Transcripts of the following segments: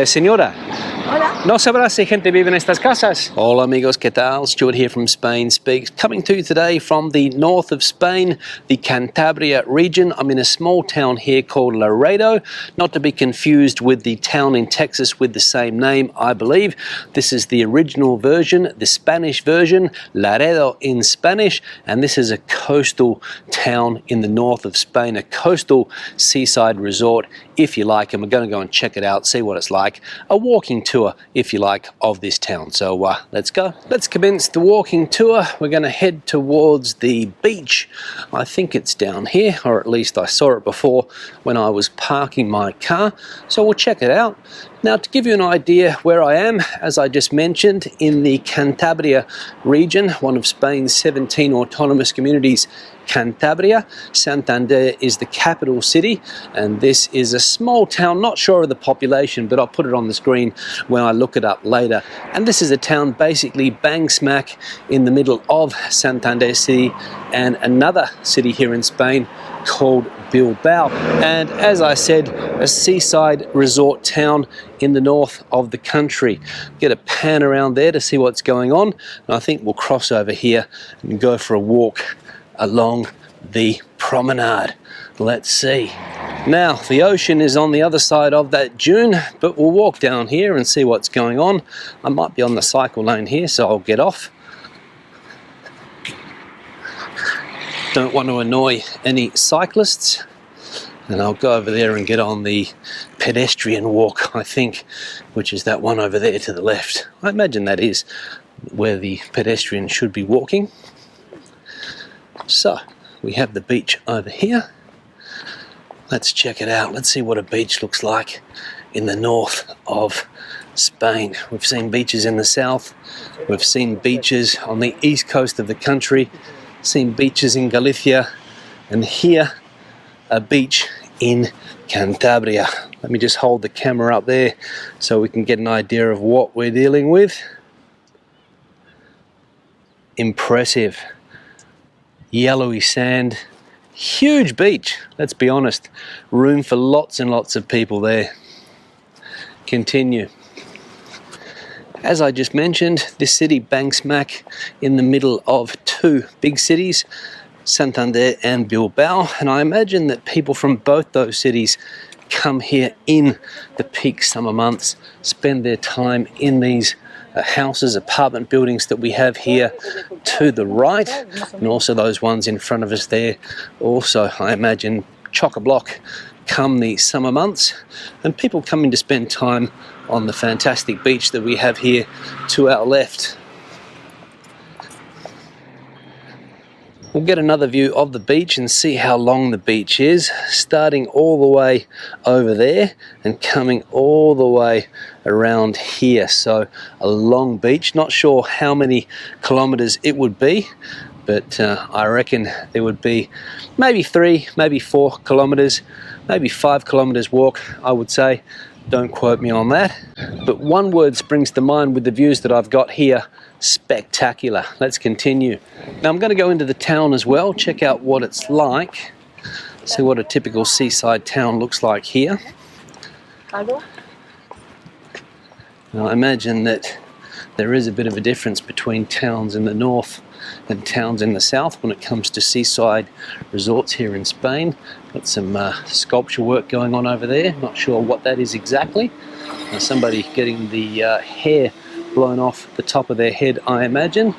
Señora, Hola. ¿no sabrás si gente vive en estas casas? Hola amigos, ¿qué tal? Stuart here from Spain Speaks. Coming to you today from the north of Spain, the Cantabria region. I'm in a small town here called Laredo, not to be confused with the town in Texas with the same name, I believe. This is the original version, the Spanish version, Laredo in Spanish, and this is a coastal town in the north of Spain, a coastal seaside resort, if you like, and we're going to go and check it out, see what it's like. A walking tour, if you like, of this town. So let's go. Let's commence the walking tour. We're going to head towards the beach. I think it's down here, or at least I saw it before when I was parking my car. So we'll check it out. Now, to give you an idea where I am, as I just mentioned, in the Cantabria region, one of Spain's 17 autonomous communities, Cantabria. Santander is the capital city, and this is a small town, not sure of the population, but I'll put it on the screen when I look it up later. And this is a town basically bang smack in the middle of Santander city and another city here in Spain called Bilbao. And as I said, a seaside resort town in the north of the country. Get a pan around there to see what's going on, and I think we'll cross over here and go for a walk along the promenade. Let's see. Now, the ocean is on the other side of that dune, but we'll walk down here and see what's going on. I might be on the cycle lane here, so I'll get off. Don't want to annoy any cyclists, and I'll go over there and get on the pedestrian walk, I think, which is that one over there to the left. I imagine that is where the pedestrian should be walking. So, we have the beach over here. Let's check it out. Let's see what a beach looks like in the north of Spain. We've seen beaches in the south. We've seen beaches on the east coast of the country. Seen beaches in Galicia. And here, a beach in Cantabria. Let me just hold the camera up there so we can get an idea of what we're dealing with. Impressive. Yellowy sand, huge beach, let's be honest, room for lots and lots of people there. Continue. As I just mentioned, this city bang smack in the middle of two big cities, Santander and Bilbao, and I imagine that people from both those cities come here in the peak summer months, spend their time in these houses, apartment buildings that we have here to the right, and also those ones in front of us there. Also, I imagine chock-a-block come the summer months, and people coming to spend time on the fantastic beach that we have here to our left. We'll get another view of the beach and see how long the beach is, starting all the way over there and coming all the way around here. So a long beach, not sure how many kilometers it would be, but I reckon there would be maybe 3, maybe 4 kilometers, maybe 5 kilometers walk, I would say. Don't quote me on that. But one word springs to mind with the views that I've got here: spectacular. Let's continue. Now I'm going to go into the town as well, check out what it's like, see what a typical seaside town looks like here. Now I imagine that there is a bit of a difference between towns in the north and towns in the south when it comes to seaside resorts here in Spain. Got some sculpture work going on over there, not sure what that is exactly. Somebody getting the hair blown off the top of their head, I imagine.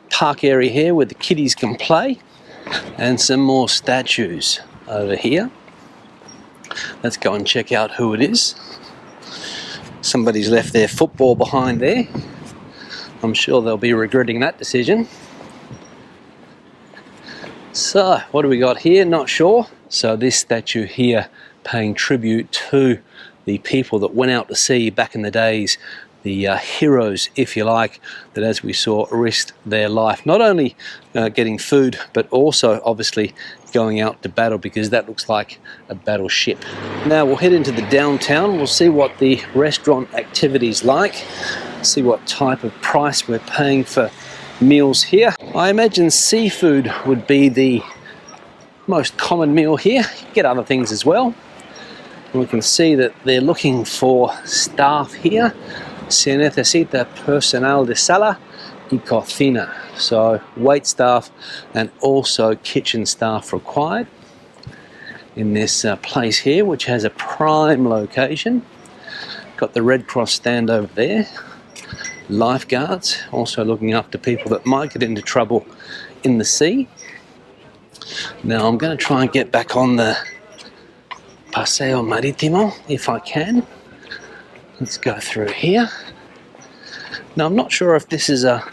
Park area here where the kiddies can play, and some more statues over here. Let's go and check out who it is. Somebody's left their football behind there. I'm sure they'll be regretting that decision. So, what do we got here? Not sure. So this statue here paying tribute to the people that went out to sea back in the days, the heroes, if you like, that, as we saw, risked their life, not only getting food, but also obviously going out to battle, because that looks like a battleship. Now we'll head into the downtown. We'll see what the restaurant activity's like, see what type of price we're paying for meals here. I imagine seafood would be the most common meal here. You get other things as well. We can see that they're looking for staff here. Se necesita personal de sala y cocina. So wait staff and also kitchen staff required in this place here, which has a prime location. Got the Red Cross stand over there. Lifeguards also looking after people that might get into trouble in the sea. Now I'm going to try and get back on the Paseo Marítimo if I can. Let's go through here. Now I'm not sure if this is a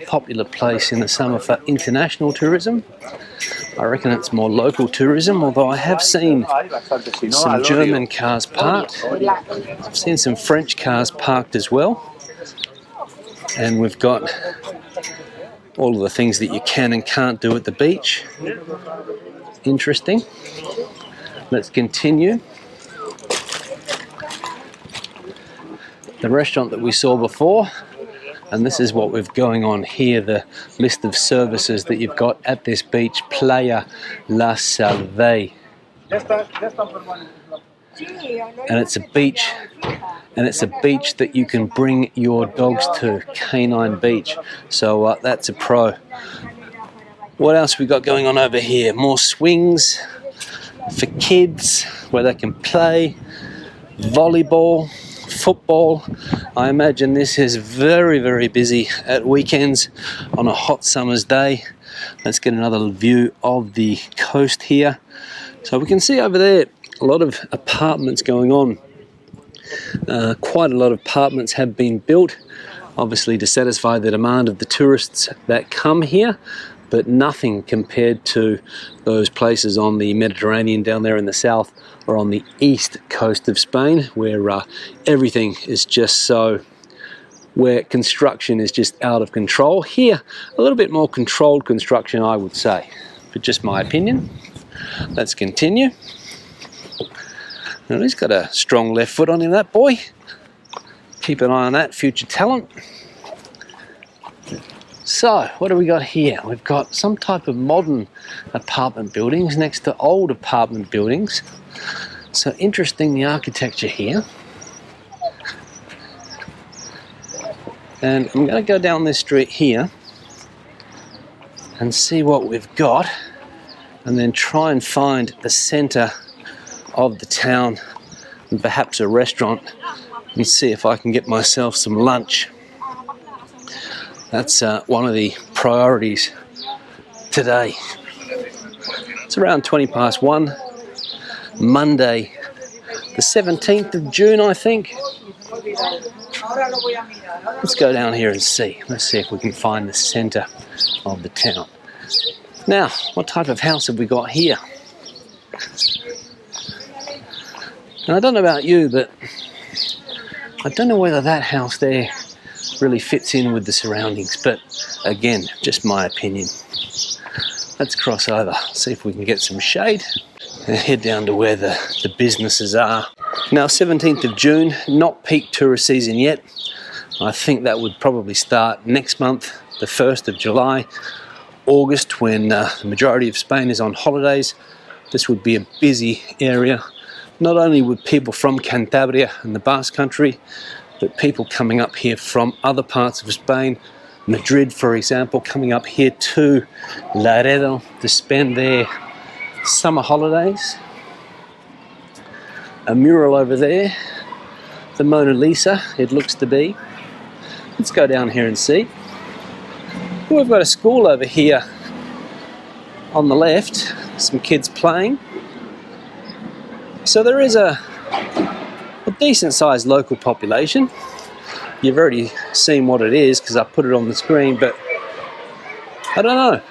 popular place in the summer for international tourism. I reckon it's more local tourism, although I have seen some German cars parked. I've seen some French cars parked as well. And we've got all of the things that you can and can't do at the beach. Interesting. Let's continue. The restaurant that we saw before, and this is what we've going on here, the list of services that you've got at this beach, Playa La Salve. And it's a beach, that you can bring your dogs to, Canine Beach. So that's a pro. What else we got going on over here? More swings for kids where they can play, volleyball, football. I imagine this is very, very busy at weekends on a hot summer's day. Let's get another view of the coast here. So we can see over there a lot of apartments going on. Quite a lot of apartments have been built, obviously to satisfy the demand of the tourists that come here, but nothing compared to those places on the Mediterranean down there in the south or on the east coast of Spain, where everything is just so, where construction is just out of control. Here, a little bit more controlled construction, I would say, but just my opinion. Let's continue. Now, he's got a strong left foot on him, that boy. Keep an eye on that, future talent. So, what do we got here? We've got some type of modern apartment buildings next to old apartment buildings. So interesting, the architecture here. And I'm going to go down this street here and see what we've got, and then try and find the center of the town and perhaps a restaurant, and see if I can get myself some lunch. That's one of the priorities today. It's around 1:20, Monday, the 17th of June, I think. Let's go down here and see. Let's see if we can find the center of the town. Now, what type of house have we got here? And I don't know about you, but I don't know whether that house there really fits in with the surroundings, but again, just my opinion. Let's cross over, see if we can get some shade and head down to where the businesses are. Now, 17th of June, not peak tourist season yet. I think that would probably start next month, the 1st of July, August, when the majority of Spain is on holidays. This would be a busy area, not only with people from Cantabria and the Basque Country, but people coming up here from other parts of Spain, Madrid, for example, coming up here to Laredo to spend their summer holidays. A mural over there, the Mona Lisa, it looks to be. Let's go down here and see. We've got a school over here on the left, some kids playing. So there is a decent sized local population. You've already seen what it is because I put it on the screen, but I don't know.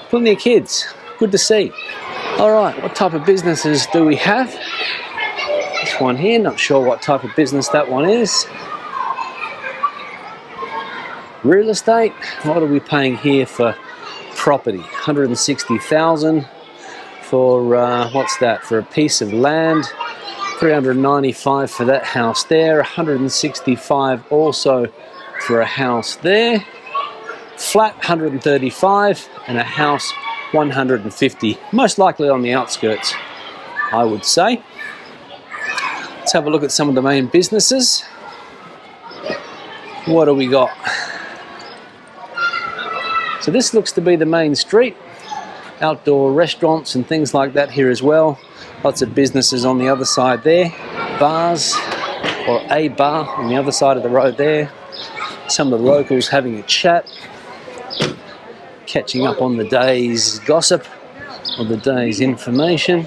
Plenty of kids, good to see. All right, what type of businesses do we have? This one here, not sure what type of business that one is. Real estate, what are we paying here for property? 160,000 for, what's that, for a piece of land. 395 for that house there, 165 also for a house there. Flat 135 and a house 150, most likely on the outskirts. I would say. Let's have a look at some of the main businesses. What do we got? So this looks to be the main street. Outdoor restaurants and things like that here as well. Lots of businesses on the other side there. Bars, or a bar on the other side of the road there. Some of the locals having a chat, catching up on the day's gossip or the day's information.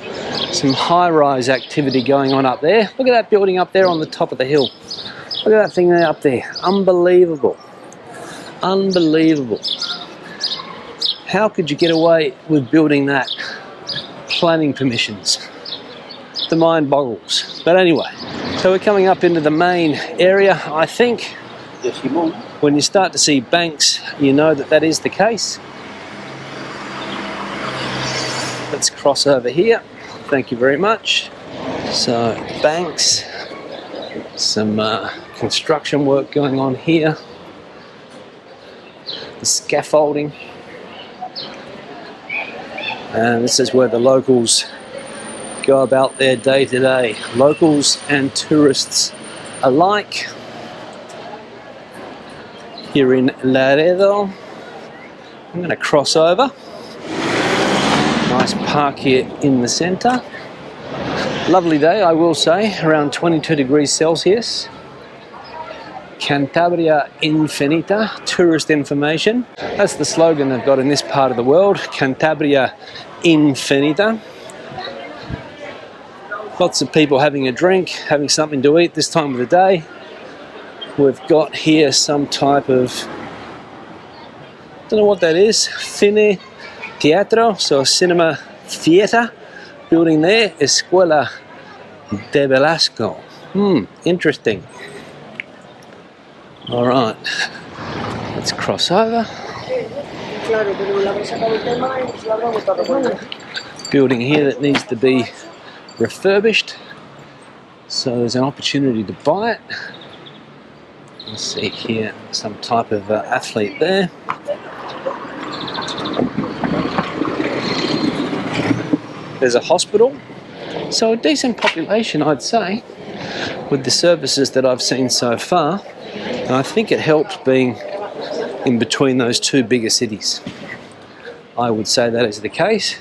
Some high-rise activity going on up there. Look at that building up there on the top of the hill. Look at that thing up there. Unbelievable. Unbelievable. How could you get away with building that? Planning permissions. The mind boggles. But anyway, so we're coming up into the main area, I think. When you start to see banks, you know that that is the case. Let's cross over here. Thank you very much. So, banks. Some construction work going on here. The scaffolding. And this is where the locals go about their day to day. Locals and tourists alike. Here in Laredo. I'm going to cross over. Nice park here in the centre. Lovely day, I will say, around 22 degrees Celsius. Cantabria Infinita, tourist information. That's the slogan they've got in this part of the world, Cantabria Infinita. Lots of people having a drink, having something to eat this time of the day. We've got here some type of, don't know what that is, Cine Teatro, so cinema theatre. Building there, Escuela de Velasco. Interesting. All right, let's cross over. Building here that needs to be refurbished, so there's an opportunity to buy it. Let's see here, some type of athlete there. There's a hospital, so a decent population, I'd say, with the services that I've seen so far. And I think it helps being in between those two bigger cities. I would say that is the case,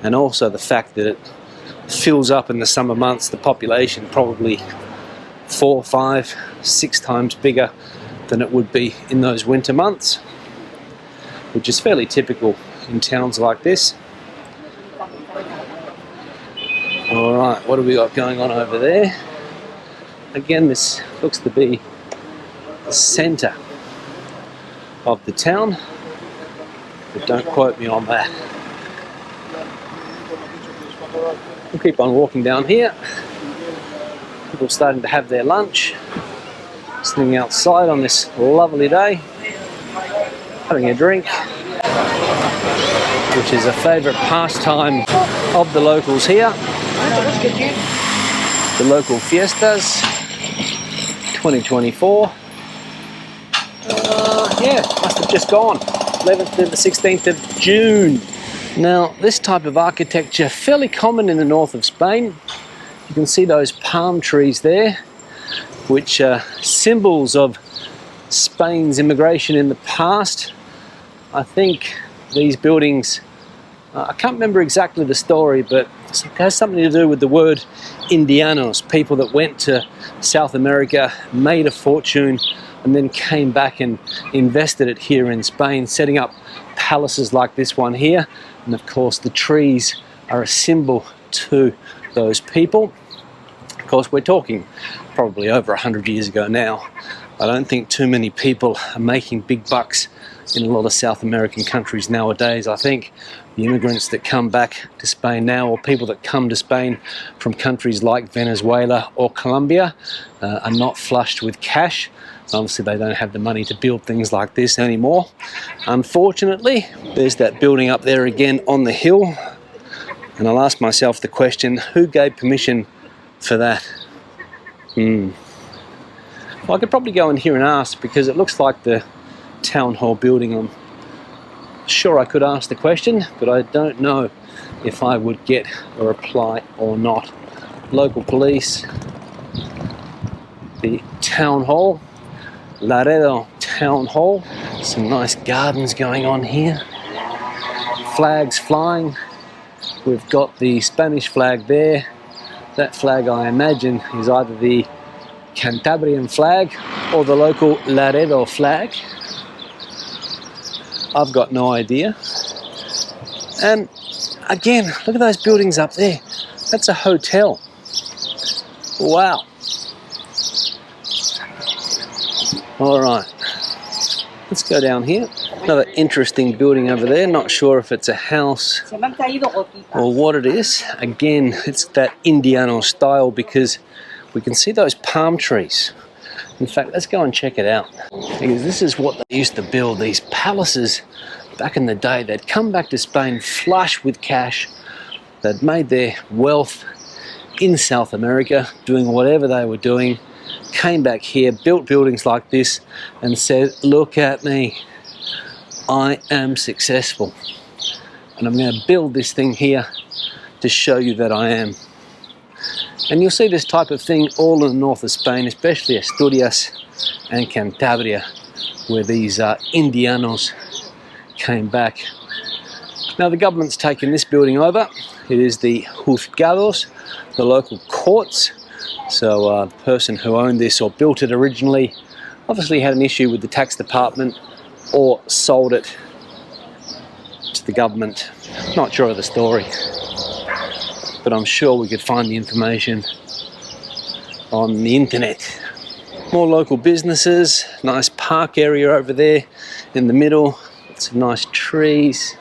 and also the fact that it fills up in the summer months, the population probably 4, 5, 6 times bigger than it would be in those winter months, which is fairly typical in towns like this. Alright, what have we got going on over there? Again, this looks to be the centre of the town, but don't quote me on that. We'll keep on walking down here. People starting to have their lunch, sitting outside on this lovely day, having a drink, which is a favourite pastime of the locals here. The local fiestas 2024. Yeah, must have just gone. 11th to the 16th of June. Now, this type of architecture, fairly common in the north of Spain. You can see those palm trees there, which are symbols of Spain's immigration in the past. I think these buildings, I can't remember exactly the story, but it has something to do with the word Indianos, people that went to South America, made a fortune, and then came back and invested it here in Spain, setting up palaces like this one here. And of course the trees are a symbol to those people. Of course, we're talking probably over 100 years ago now. I don't think too many people are making big bucks in a lot of South American countries nowadays. I think the immigrants that come back to Spain now, or people that come to Spain from countries like Venezuela or Colombia, are not flushed with cash. Obviously they don't have the money to build things like this anymore. Unfortunately, there's that building up there again on the hill, and I'll ask myself the question, who gave permission for that? Well, I could probably go in here and ask, because it looks like the town hall building. I'm sure I could ask the question, but I don't know if I would get a reply or not. Local police, the town hall, Laredo town hall. Some nice gardens going on here. Flags flying. We've got the Spanish flag there. That flag, I imagine, is either the Cantabrian flag or the local Laredo flag. I've got no idea. And again, look at those buildings up there. That's a hotel. Wow. All right, let's go down here. Another interesting building over there. Not sure if it's a house or what it is. Again, it's that Indiano style because we can see those palm trees. In fact, let's go and check it out. Because this is what they used to build, these palaces back in the day. They'd come back to Spain flush with cash. They'd made their wealth in South America, doing whatever they were doing. Came back here, built buildings like this, and said, look at me. I am successful. And I'm going to build this thing here to show you that I am. And you'll see this type of thing all in the north of Spain, especially Asturias and Cantabria, where these Indianos came back. Now the government's taken this building over. It is the juzgados, the local courts. So the person who owned this or built it originally obviously had an issue with the tax department or sold it to the government. Not sure of the story, but I'm sure we could find the information on the internet. More local businesses, nice park area over there in the middle, some nice trees,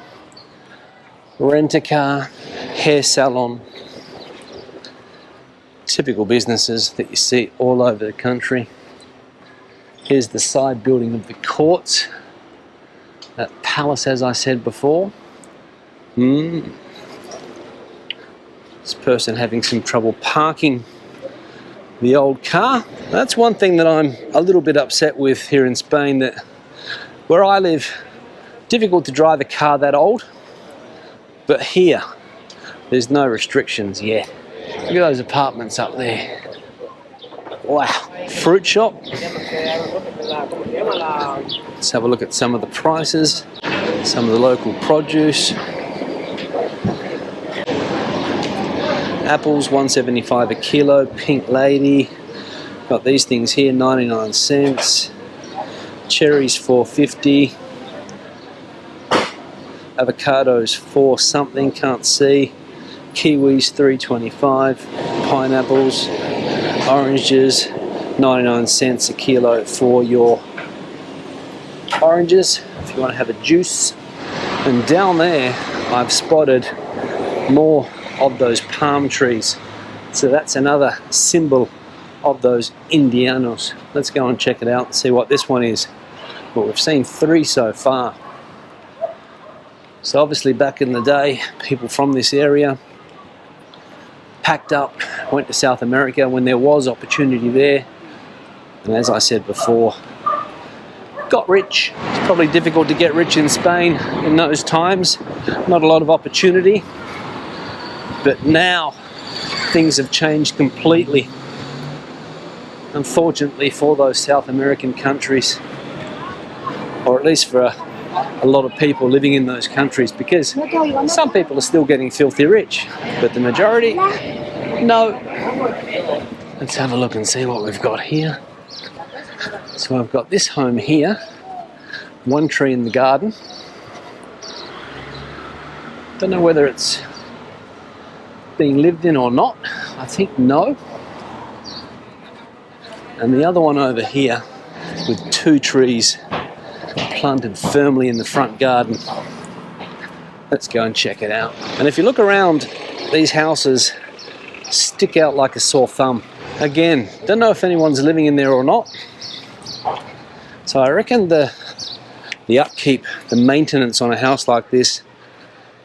rent-a-car, hair salon, typical businesses that you see all over the country. Here's the side building of the courts, that palace as I said before. This person having some trouble parking the old car. That's one thing that I'm a little bit upset with here in Spain, that where I live, difficult to drive a car that old, but here there's no restrictions yet. Look at those apartments up there. Wow. Fruit shop. Let's have a look at some of the prices, some of the local produce. Apples, $1.75 a kilo. Pink lady. Got these things here, 99 cents. Cherries, $4.50. Avocados, $4 something, can't see. Kiwis, $3.25. Pineapples, oranges, 99 cents a kilo for your oranges if you want to have a juice. And down there I've spotted more of those palm trees, so that's another symbol of those Indianos. Let's go and check it out and see what this one is. Well, we've seen 3 so far. So obviously back in the day, people from this area packed up, went to South America when there was opportunity there, and as I said before, got rich. It's probably difficult to get rich in Spain in those times, not a lot of opportunity, but now things have changed completely, unfortunately for those South American countries, or at least for a lot of people living in those countries, because some people are still getting filthy rich, but the majority, no. Let's have a look and see what we've got here. So I've got this home here, 1 tree in the garden. Don't know whether it's being lived in or not. I think no. And the other one over here with 2 trees planted firmly in the front garden. Let's go and check it out. And if you look around, these houses stick out like a sore thumb. Again, don't know if anyone's living in there or not. So I reckon the upkeep, the maintenance on a house like this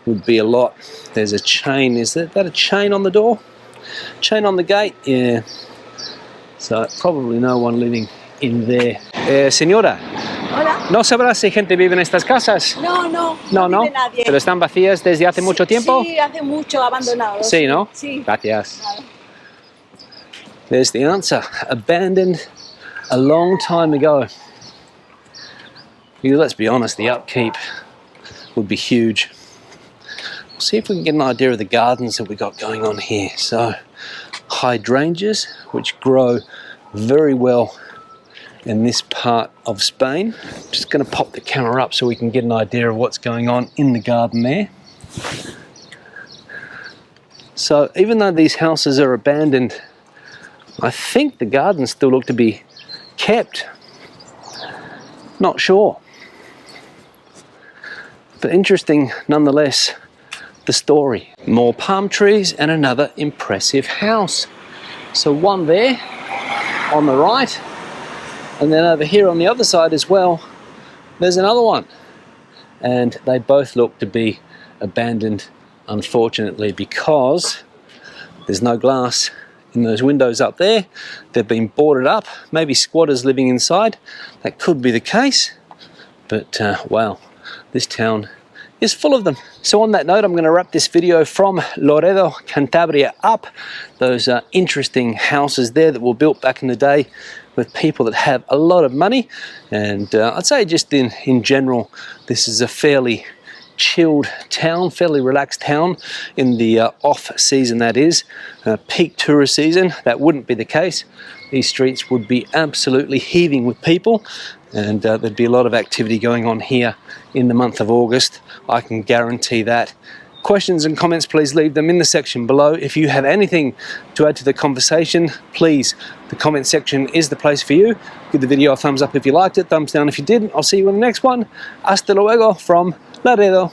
would be a lot. There's a chain. Is that a chain on the door? Chain on the gate? Yeah. So probably no one living in there. Señora. Hola. ¿No sabrás si gente vive en estas casas? No, no, No, no no. vive nadie. ¿Pero están vacías desde hace mucho tiempo? Sí, hace mucho, abandonados. Sí, ¿no? Sí. Gracias. Nada. There's the answer. Abandoned a long time ago. Let's be honest, the upkeep would be huge. We'll see if we can get an idea of the gardens that we got going on here. So, hydrangeas, which grow very well in this part of Spain. Just going to pop the camera up so we can get an idea of what's going on in the garden there. So even though these houses are abandoned, I think the gardens still look to be kept. Not sure. But interesting nonetheless, the story. More palm trees and another impressive house. So one there on the right, and then over here on the other side as well, there's another one. And they both look to be abandoned, unfortunately, because there's no glass in those windows up there. They've been boarded up, maybe squatters living inside. That could be the case, but wow, this town is full of them. So on that note, I'm going to wrap this video from Laredo, Cantabria up. Those interesting houses there that were built back in the day with people that have a lot of money. And I'd say just in general, this is a fairly chilled town, fairly relaxed town in the off season, that is. Peak tourist season, that wouldn't be the case. These streets would be absolutely heaving with people, and there'd be a lot of activity going on here in the month of August. I can guarantee that. Questions and comments, please leave them in the section below. If you have anything to add to the conversation, please, the comment section is the place for you. Give the video a thumbs up if you liked it, thumbs down if you didn't. I'll see you in the next one. Hasta luego from Laredo.